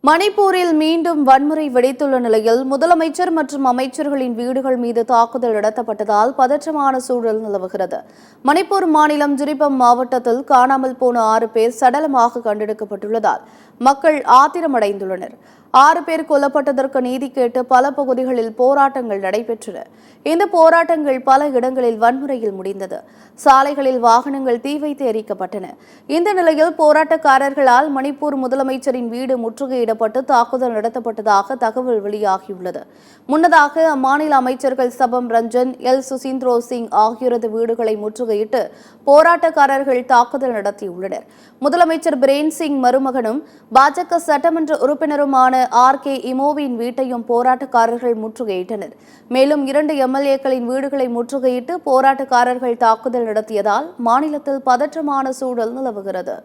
மணிப்பூரில் மீண்டும் வன்முறை வெடித்துள்ள நிலையில் முதலமைச்சர் மற்றும் அமைச்சர்களின் வீடுகள் மீது தாக்குதல் நடத்தப்பட்டதால் பதற்றமான சூழல் நிலவுகிறது. மணிப்பூர் மாநிலம் ஜிரிபம் மாவட்டத்தில் காணாமல் போன 6 பேர் சடலமாக கண்டெடுக்கப்பட்டுள்ளதால் மக்கள் ஆத்திரமடைந்துள்ளனர். 6 பேர் கொல்லப்பட்டதற்கு நீதி கேட்டு பல பகுதிகளில் போராட்டங்கள் நடைபெற்றன. இந்த போராட்டங்கள் பல இடங்களில் வன்முறையில் முடிந்தது. சாலைகளில் வாகனங்கள் தீ வைத்து எரிக்கப்பட்டன. இந்த நிலையில் போராட்டக்காரர்களால் மணிப்பூர் முதலமைச்சரின் வீடு முற்றுகையிடப்பட்டு தாக்குதல் நடத்தப்பட்டதாக தகவல் வெளியாகியுள்ளது. முன்னதாக அம்மாநில அமைச்சர்கள் சபம் ரஞ்சன், எல் சுசீந்திரோ சிங் ஆகியோரது வீடுகளை முற்றுகையிட்டு போராட்டக்காரர்கள் தாக்குதல் நடத்தியுள்ளனர். முதலமைச்சர் பிரேன் சிங் மருமகனும் பாஜக சட்டமன்ற உறுப்பினருமான RK இமோவின் வீட்டையும் போராட்டக்காரர்கள் முற்றுகையிட்டனர். மேலும் 2 MLAக்களின் வீடுகளை முற்றுகையிட்டு போராட்டக்காரர்கள் தாக்குதல் நடத்தியதால் மாநிலத்தில் பதற்றமான சூழல் நிலவுகிறது.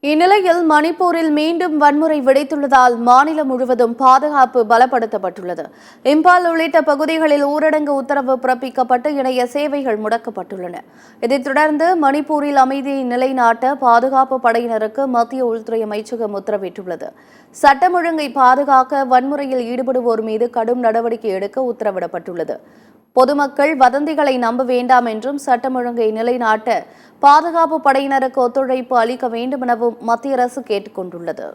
இந்நிலையில் மணிப்பூரில் மீண்டும் வன்முறை வெடித்துள்ளதால் மாநிலம் முழுவதும் பாதுகாப்பு பலப்படுத்தப்பட்டுள்ளது. இம்பால் உள்ளிட்ட பகுதிகளில் ஊரடங்கு உத்தரவு பிறப்பிக்கப்பட்டு இணைய சேவைகள் முடக்கப்பட்டுள்ளன. இதைத் தொடர்ந்து மணிப்பூரில் அமைதியை நிலைநாட்ட பாதுகாப்பு படையினருக்கு மத்திய உள்துறை அமைச்சகம் உத்தரவிட்டுள்ளது. சட்டம் ஒழுங்கை பாதுகாக்க வன்முறையில் ஈடுபடுவோர் மீது கடும் நடவடிக்கை எடுக்க உத்தரவிடப்பட்டுள்ளது. பொதுமக்கள் வதந்திகளை நம்ப வேண்டாம் என்றும் சட்டம் ஒழுங்கை நிலைநாட்ட பாதுகாப்பு படையினருக்கு ஒத்துழைப்பு அளிக்க வேண்டும் எனவும் மத்திய அரசு கேட்டுக் கொண்டுள்ளது.